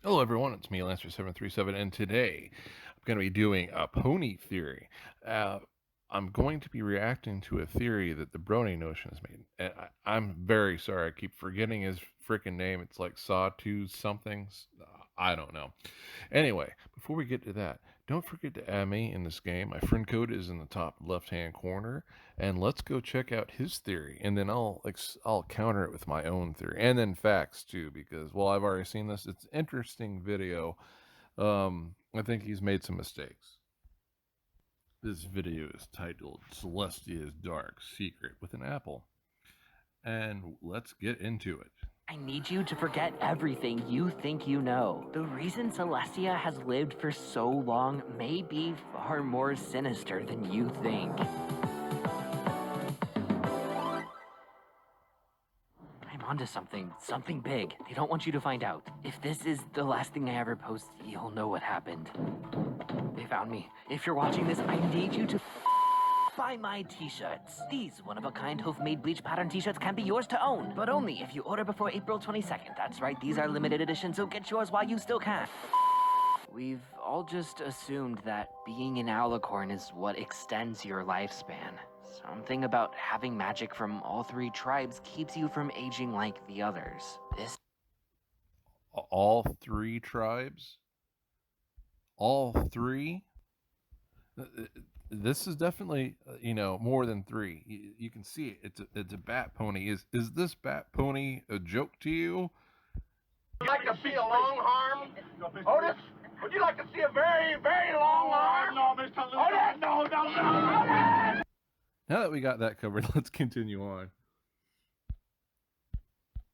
Hello, everyone. It's me, Lancer737, and today I'm going to be doing a pony theory. Uh, I'm going to be reacting to a theory that the Brony Notion has made. And I'm very sorry. I keep forgetting his freaking name. It's like Sawtooth something. I don't know. Anyway, before we get to that, don't forget to add me in this game. My friend code is in the top left-hand corner, and let's go check out his theory, and then I'll counter it with my own theory, and then facts too, because well, I've already seen this. It's an interesting video. I think he's made some mistakes. This video is titled "Celestia's Dark Secret with an Apple," and let's get into it. I need you to forget everything you think you know. The reason Celestia has lived for so long may be far more sinister than you think. I'm onto something big. They don't want you to find out. If this is the last thing I ever post, you'll know what happened. They found me. If you're watching this, I need you to buy my t-shirts. These one-of-a-kind hoof-made bleach pattern t-shirts can be yours to own, but only if you order before April 22nd. That's right, these are limited edition, so get yours while you still can. We've all just assumed that being an Alicorn is what extends your lifespan. Something about having magic from all three tribes keeps you from aging like the others. This All three tribes? All three? This is definitely more than three. You can see it. It's a bat pony. Is this bat pony a joke to you? Would you like to see a long arm, Otis? Would you like to see a very, very long arm? No, Mr. Luther. Otis! No, Otis! Now that we got that covered, let's continue on.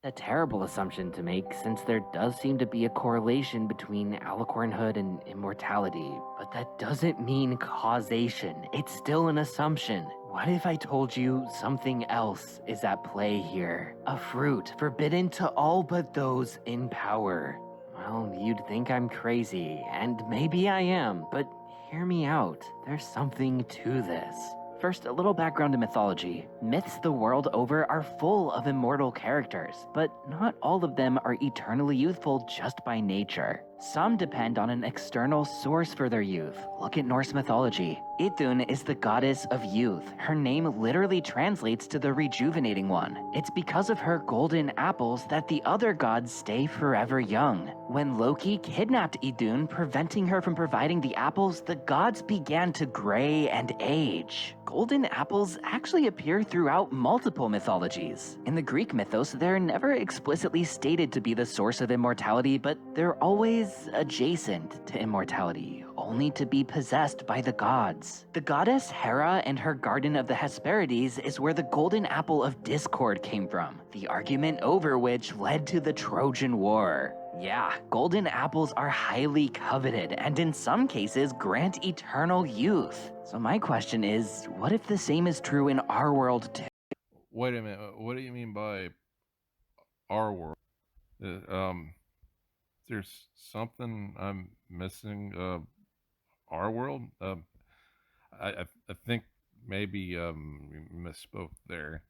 a terrible assumption to make, since there does seem to be a correlation between alicornhood and immortality, but that doesn't mean causation. It's still an assumption. What if I told you something else is at play here? A fruit forbidden to all but those in power. Well, you'd think I'm crazy, and maybe I am, but hear me out. There's something to this. First, a little background in mythology. Myths the world over are full of immortal characters, but not all of them are eternally youthful just by nature. Some depend on an external source for their youth. Look at Norse mythology. Idun is the goddess of youth. Her name literally translates to the rejuvenating one. It's because of her golden apples that the other gods stay forever young. When Loki kidnapped Idun, preventing her from providing the apples, the gods began to gray and age. Golden apples actually appear throughout multiple mythologies. In the Greek mythos, they're never explicitly stated to be the source of immortality, but they're always adjacent to immortality, only to be possessed by the gods. The goddess Hera and her Garden of the Hesperides is where the golden apple of discord came from, the argument over which led to the Trojan War. Yeah, golden apples are highly coveted and in some cases grant eternal youth. So my question is, what if the same is true in our world too? Wait a minute. What do you mean by our world? There's something I'm missing. Our world. I think maybe you misspoke there.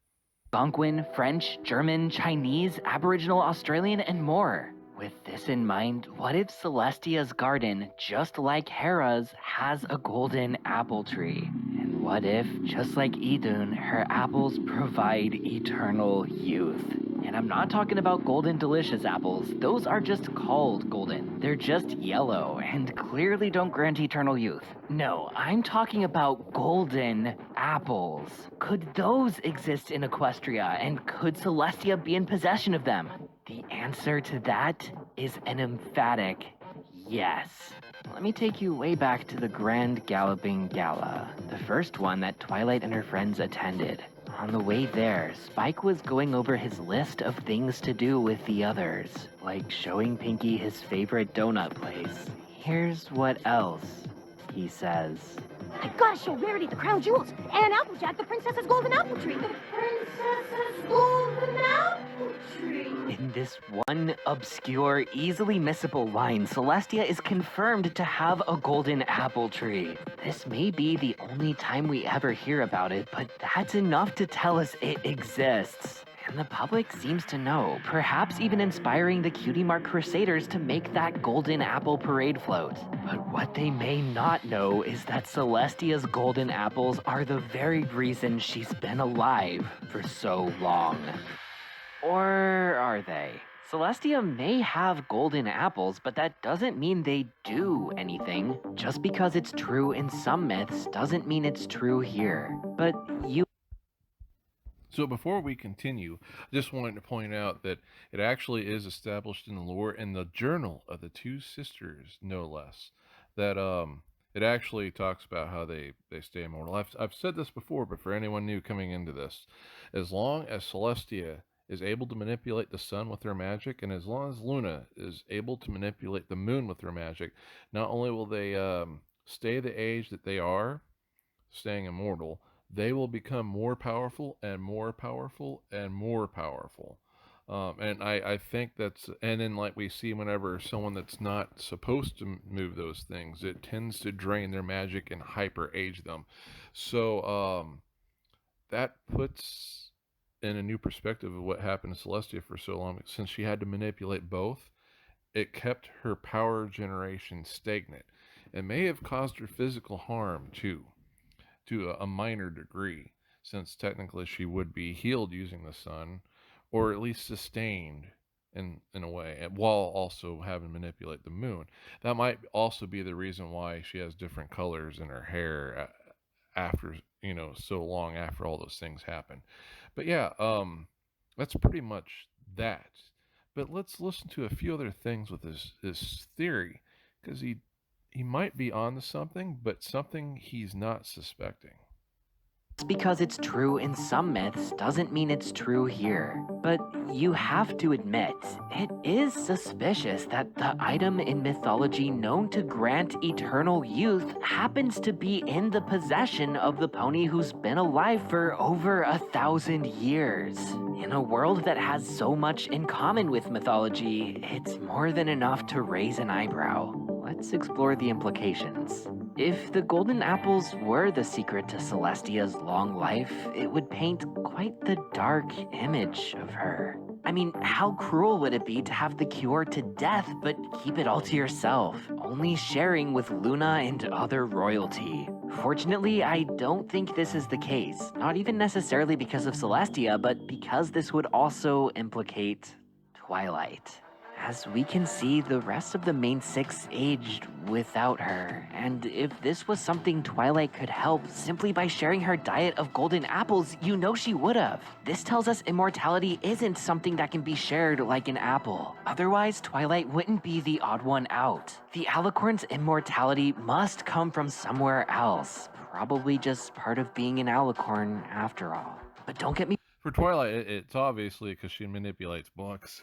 Algonquin, French, German, Chinese, Aboriginal, Australian, and more. With this in mind, what if Celestia's garden, just like Hera's, has a golden apple tree? And what if, just like Idun, her apples provide eternal youth? And I'm not talking about golden delicious apples. Those are just called golden. They're just yellow and clearly don't grant eternal youth. No, I'm talking about golden apples. Could those exist in Equestria, and could Celestia be in possession of them? The answer to that is an emphatic yes. Let me take you way back to the Grand Galloping Gala, the first one that Twilight and her friends attended. On the way there, Spike was going over his list of things to do with the others, like showing Pinky his favorite donut place. Here's what else he says. I've got to show Rarity the crown jewels and Applejack the princess's golden apple tree. The princess's golden apple tree. In this one obscure, easily missable line, Celestia is confirmed to have a golden apple tree. This may be the only time we ever hear about it, but that's enough to tell us it exists. And the public seems to know, perhaps even inspiring the Cutie Mark Crusaders to make that golden apple parade float. But what they may not know is that Celestia's golden apples are the very reason she's been alive for so long. Or are they? Celestia may have golden apples, but that doesn't mean they do anything. Just because it's true in some myths doesn't mean it's true here. But you So before we continue, I just wanted to point out that it actually is established in the lore in the journal of the two sisters, no less, that it actually talks about how they stay immortal. I've said this before, but for anyone new coming into this, as long as Celestia is able to manipulate the sun with her magic, and as long as Luna is able to manipulate the moon with her magic, not only will they stay the age that they are, staying immortal, they will become more powerful and more powerful and more powerful. And I think that's, and then like we see whenever someone that's not supposed to move those things, it tends to drain their magic and hyper age them. So that puts in a new perspective of what happened to Celestia for so long. Since she had to manipulate both, it kept her power generation stagnant. It may have caused her physical harm too, to a minor degree, since technically she would be healed using the sun, or at least sustained in a way, while also having to manipulate the moon. That might also be the reason why she has different colors in her hair after so long after all those things happen. But yeah, that's pretty much that. But let's listen to a few other things with this theory, because he might be on to something, but something he's not suspecting. Just because it's true in some myths doesn't mean it's true here. But you have to admit, it is suspicious that the item in mythology known to grant eternal youth happens to be in the possession of the pony who's been alive for over 1,000 years. In a world that has so much in common with mythology, it's more than enough to raise an eyebrow. Let's explore the implications. If the golden apples were the secret to Celestia's long life, it would paint quite the dark image of her. I mean, how cruel would it be to have the cure to death but keep it all to yourself, only sharing with Luna and other royalty? Fortunately, I don't think this is the case, not even necessarily because of Celestia, but because this would also implicate Twilight. As we can see, the rest of the main six aged without her, and if this was something Twilight could help simply by sharing her diet of golden apples, you know she would've. This tells us immortality isn't something that can be shared like an apple. Otherwise, Twilight wouldn't be the odd one out. The Alicorn's immortality must come from somewhere else, probably just part of being an Alicorn after all. But don't get me For Twilight, it's obviously because she manipulates books.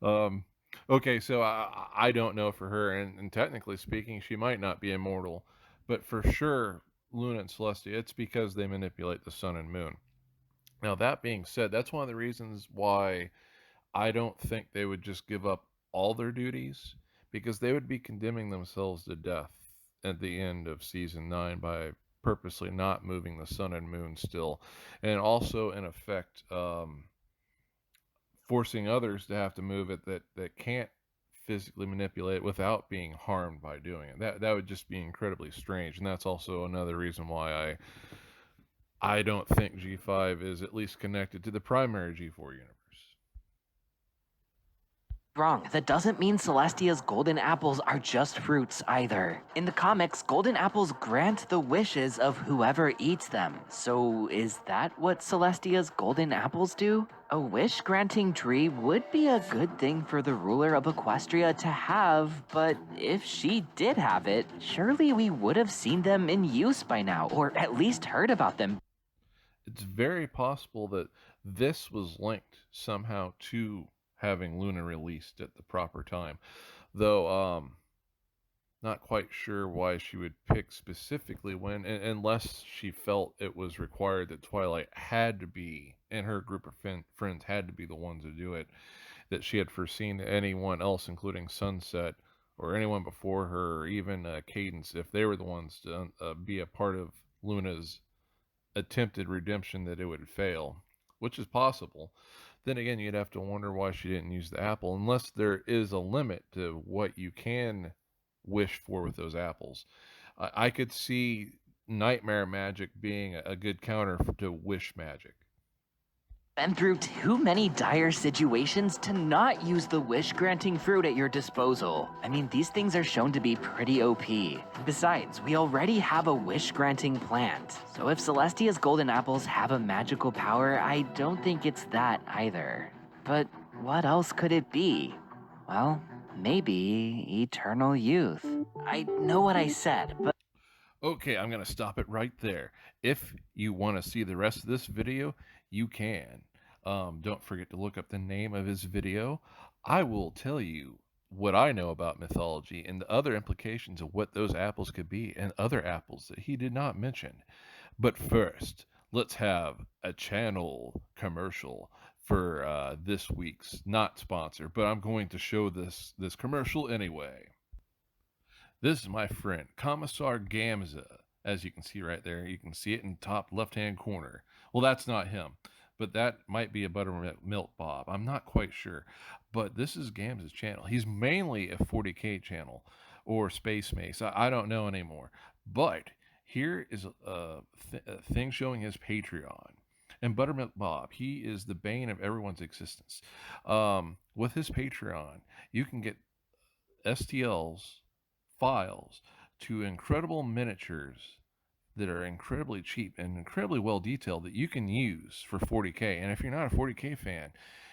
um, okay, so I don't know for her, and technically speaking, she might not be immortal, but for sure, Luna and Celestia, it's because they manipulate the sun and moon. Now, that being said, that's one of the reasons why I don't think they would just give up all their duties, because they would be condemning themselves to death at the end of season 9 by purposely not moving the sun and moon still, and also in effect forcing others to have to move it that can't physically manipulate it without being harmed by doing it. That would just be incredibly strange, and that's also another reason why I don't think G5 is at least connected to the primary G4 universe. wrong. That doesn't mean Celestia's golden apples are just fruits either. In the comics, golden apples grant the wishes of whoever eats them. So is that what Celestia's golden apples do? A wish-granting tree would be a good thing for the ruler of Equestria to have, but if she did have it, surely we would have seen them in use by now, or at least heard about them. It's very possible that this was linked somehow to having Luna released at the proper time, though not quite sure why she would pick specifically when, unless she felt it was required that Twilight had to be, and her group of friends had to be the ones to do it, that she had foreseen anyone else, including Sunset or anyone before her, or even Cadence, if they were the ones to be a part of Luna's attempted redemption that it would fail, which is possible. Then again, you'd have to wonder why she didn't use the apple, unless there is a limit to what you can wish for with those apples. I could see nightmare magic being a good counter to wish magic. Been through too many dire situations to not use the wish-granting fruit at your disposal. I mean, these things are shown to be pretty OP. Besides, we already have a wish-granting plant. So if Celestia's golden apples have a magical power, I don't think it's that either. But what else could it be? Well, maybe eternal youth. I know what I said, but Okay, I'm going to stop it right there. If you want to see the rest of this video, you can. Don't forget to look up the name of his video. I will tell you what I know about mythology and the other implications of what those apples could be and other apples that he did not mention. But first, let's have a channel commercial for this week's not sponsor, but I'm going to show this commercial anyway. This is my friend, Commissar Gamza. As you can see right there, you can see it in the top left-hand corner. Well, that's not him, but that might be a buttermilk Bob. I'm not quite sure, but this is Gamza's channel. He's mainly a 40K channel or Space Mace. I don't know anymore. But here is a thing showing his Patreon. And Buttermilk Bob, he is the bane of everyone's existence. With his Patreon, you can get STLs, files to incredible miniatures that are incredibly cheap and incredibly well detailed that you can use for 40K. And if you're not a 40K fan,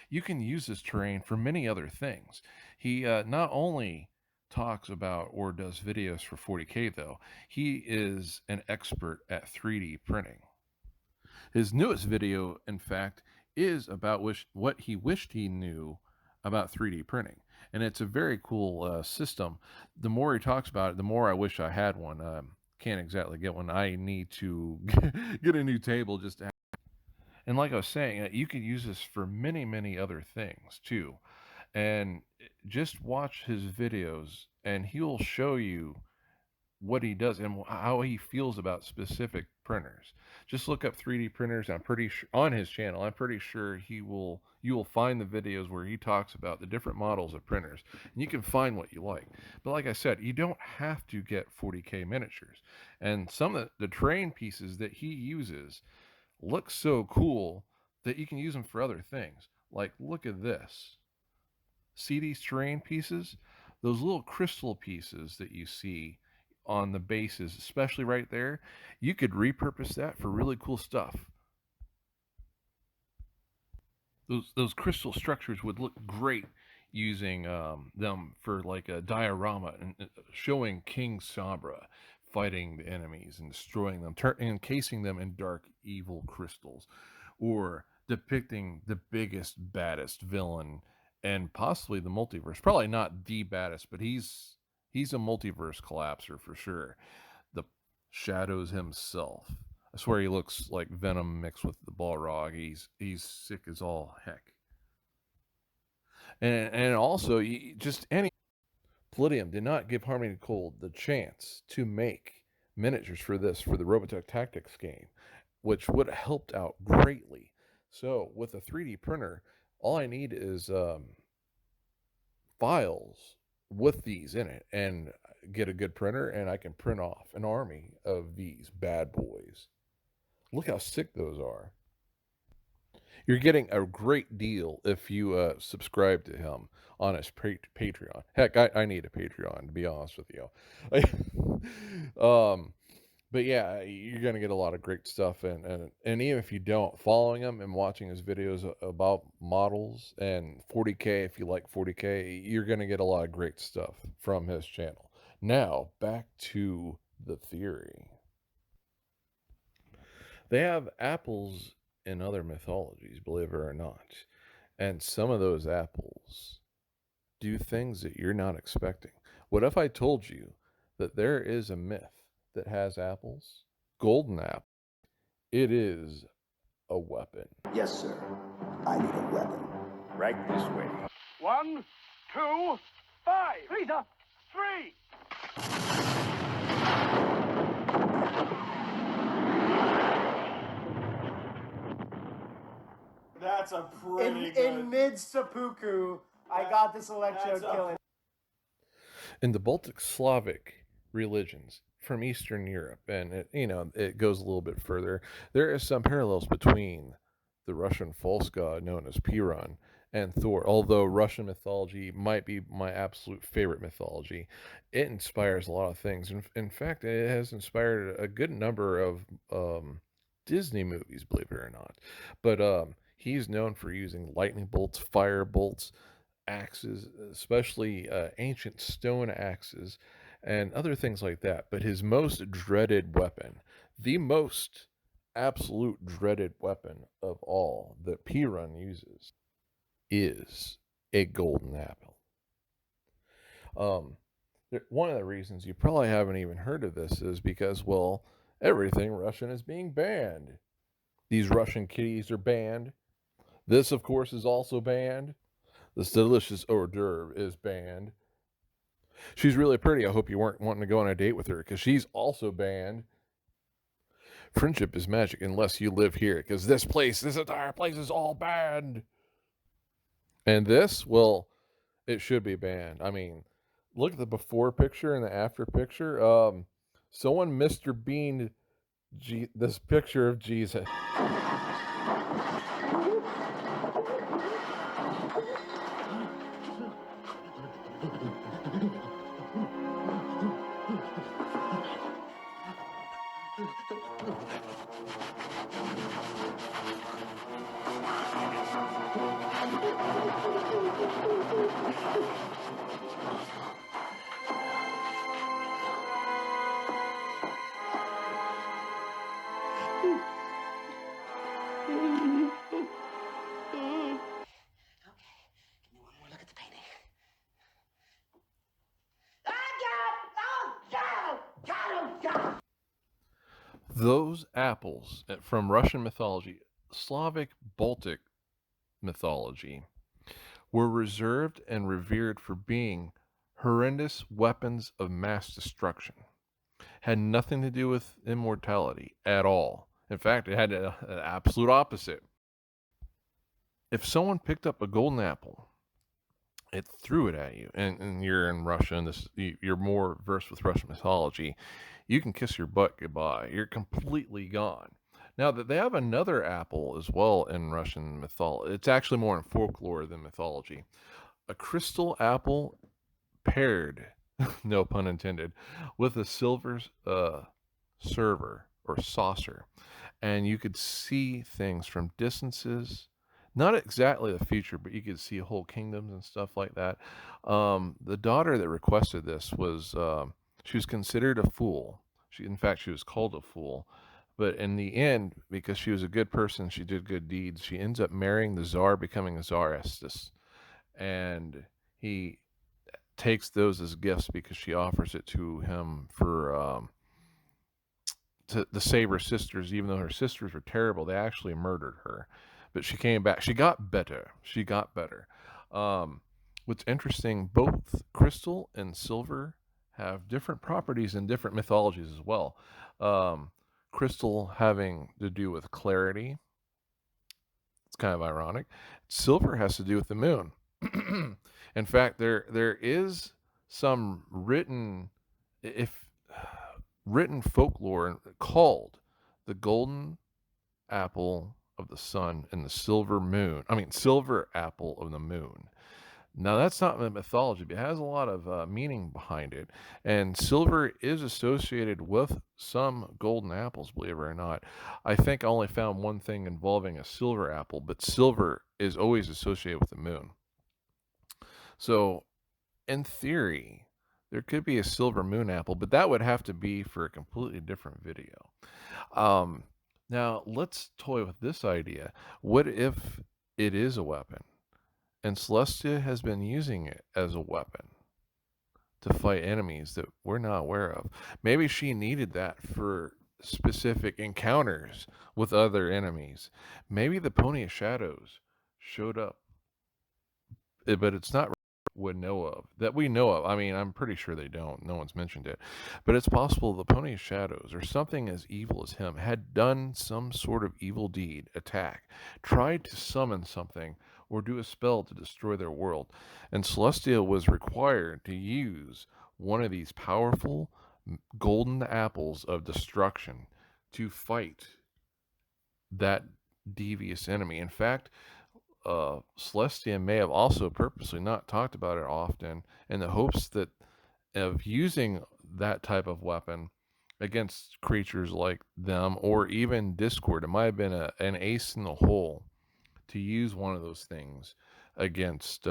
you can use this terrain for many other things. He not only talks about or does videos for 40K, though, he is an expert at 3D printing. His newest video, in fact, is about what he wished he knew about 3D printing. And it's a very cool system. The more he talks about it, the more I wish I had one. Can't exactly get one. I need to get a new table just to have. And like I was saying, you could use this for many, many other things too. And just watch his videos, and he'll show you what he does and how he feels about specific printers. Just look up 3D printers. I'm pretty sure on his channel, I'm pretty sure you will find the videos where he talks about the different models of printers, and you can find what you like. But like I said, you don't have to get 40K miniatures. And some of the terrain pieces that he uses look so cool that you can use them for other things. Like, look at this. See these terrain pieces? Those little crystal pieces that you see on the bases, especially right there, you could repurpose that for really cool stuff. Those crystal structures would look great using them for like a diorama and showing King Sabra fighting the enemies and destroying them, encasing them in dark evil crystals, or depicting the biggest, baddest villain and possibly the multiverse. Probably not the baddest, but he's a multiverse collapser for sure. The Shadows himself. I swear he looks like Venom mixed with the Balrog. He's sick as all heck. And also, just any Palladium did not give Harmony Cold the chance to make miniatures for the Robotech Tactics game, which would have helped out greatly. So with a 3D printer, all I need is files with these in it and get a good printer, and I can print off an army of these bad boys. Look how sick those are. You're getting a great deal if you subscribe to him on his Patreon. Heck, I need a Patreon, to be honest with you. But yeah, you're going to get a lot of great stuff. And even if you don't, following him and watching his videos about models and 40K, if you like 40K, you're going to get a lot of great stuff from his channel. Now, back to the theory. They have apples in other mythologies, believe it or not. And some of those apples do things that you're not expecting. What if I told you that there is a myth that has apples? Golden apple. It is a weapon. Yes, sir. I need a weapon. Right this way. 1, 2, 5. Lisa, 3. That's a pretty good. In mid seppuku, I got this electrode killing. In the Baltic Slavic religions from Eastern Europe, and it goes a little bit further, there is some parallels between the Russian false god known as Piran and Thor. Although Russian mythology might be my absolute favorite mythology, it inspires a lot of things. In fact, it has inspired a good number of Disney movies, believe it or not. But he's known for using lightning bolts, fire bolts, axes, especially ancient stone axes, and other things like that. But his most dreaded weapon, the most absolute dreaded weapon of all that Piran uses, is a golden apple. One of the reasons you probably haven't even heard of this is because, well, everything Russian is being banned. These Russian kitties are banned. This, of course, is also banned. This delicious hors d'oeuvre is banned. She's really pretty. I hope you weren't wanting to go on a date with her because she's also banned. Friendship is magic unless you live here because this entire place is all banned. And this, well, it should be banned. I mean, look at the before picture and the after picture. Someone Mr. Bean this picture of Jesus. Those apples from Russian mythology, Slavic Baltic mythology, were reserved and revered for being horrendous weapons of mass destruction. Had nothing to do with immortality at all. In fact, it had an absolute opposite. If someone picked up a golden apple, it threw it at you, and you're in Russia, and you're more versed with Russian mythology, you can kiss your butt goodbye. You're completely gone. Now that they have another apple as well in Russian mythology, it's actually more in folklore than mythology. A crystal apple paired, no pun intended, with a silver server or saucer, and you could see things from distances. Not exactly the future, but you could see whole kingdoms and stuff like that. The daughter that requested this was she was considered a fool. In fact, she was called a fool. But in the end, because she was a good person, she did good deeds. She ends up marrying the czar, becoming a Tsar Estes, and he takes those as gifts because she offers it to him for to save her sisters, even though her sisters were terrible. They actually murdered her, but she came back. She got better. What's interesting, both crystal and silver have different properties in different mythologies as well. Crystal having to do with clarity. It's kind of ironic. Silver has to do with the moon. In fact, there is some written folklore called the golden apple of the sun and the silver apple of the moon. Now, that's not the mythology, but it has a lot of meaning behind it. And silver is associated with some golden apples, believe it or not. I think I only found one thing involving a silver apple, but silver is always associated with the moon. So, in theory, there could be a silver moon apple, but that would have to be for a completely different video. Now, let's toy with this idea. What if it is a weapon? And Celestia has been using it as a weapon to fight enemies that we're not aware of. Maybe she needed that for specific encounters with other enemies. Maybe the Pony of Shadows showed up, but it's not would know of, that we know of. I mean, I'm pretty sure they don't. No one's mentioned it. But it's possible the pony's shadows, or something as evil as him, had done some sort of evil deed, attack, tried to summon something, or do a spell to destroy their world. And Celestia was required to use one of these powerful golden apples of destruction to fight that devious enemy. In fact, Celestia may have also purposely not talked about it often in the hopes that of using that type of weapon against creatures like them or even Discord. It might have been an ace in the hole to use one of those things against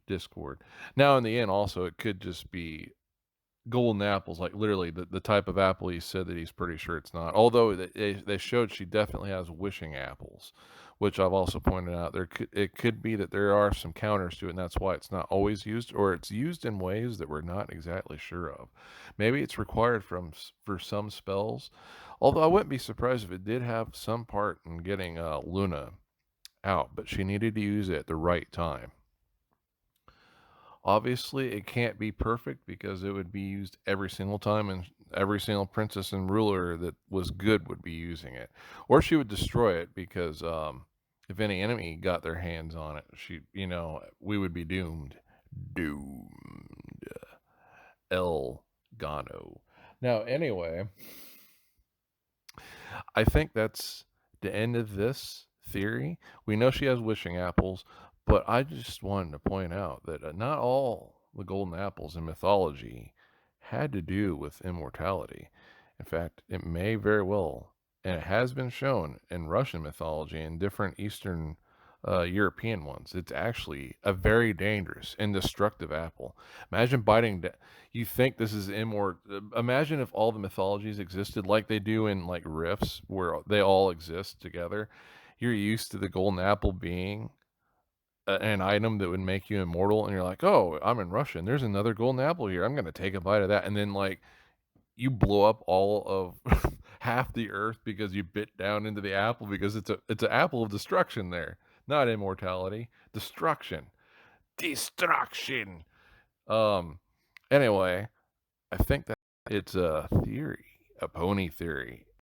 Discord. Now, in the end, also, it could just be golden apples, like literally the type of apple he said that he's pretty sure it's not. Although they showed she definitely has wishing apples, which I've also pointed out. It could be that there are some counters to it, and that's why it's not always used, or it's used in ways that we're not exactly sure of. Maybe it's required for some spells. Although I wouldn't be surprised if it did have some part in getting Luna out, but she needed to use it at the right time. Obviously, it can't be perfect because it would be used every single time, and every single princess and ruler that was good would be using it. Or she would destroy it because if any enemy got their hands on it, we would be doomed. Doomed. El Gano. Now, anyway, I think that's the end of this theory. We know she has wishing apples, but I just wanted to point out that not all the golden apples in mythology had to do with immortality. In fact, it may very well, and it has been shown in Russian mythology and different Eastern European ones. It's actually a very dangerous and destructive apple. Imagine biting. You think this is immortal? Imagine if all the mythologies existed like they do in like Rifts, where they all exist together. You're used to the golden apple being an item that would make you immortal, and you're like, oh, I'm in Russia, and there's another golden apple here. I'm gonna take a bite of that, and then like you blow up all of half the earth because you bit down into the apple because it's an apple of destruction there, not immortality, destruction, destruction. Anyway, I think that it's a theory, a pony theory,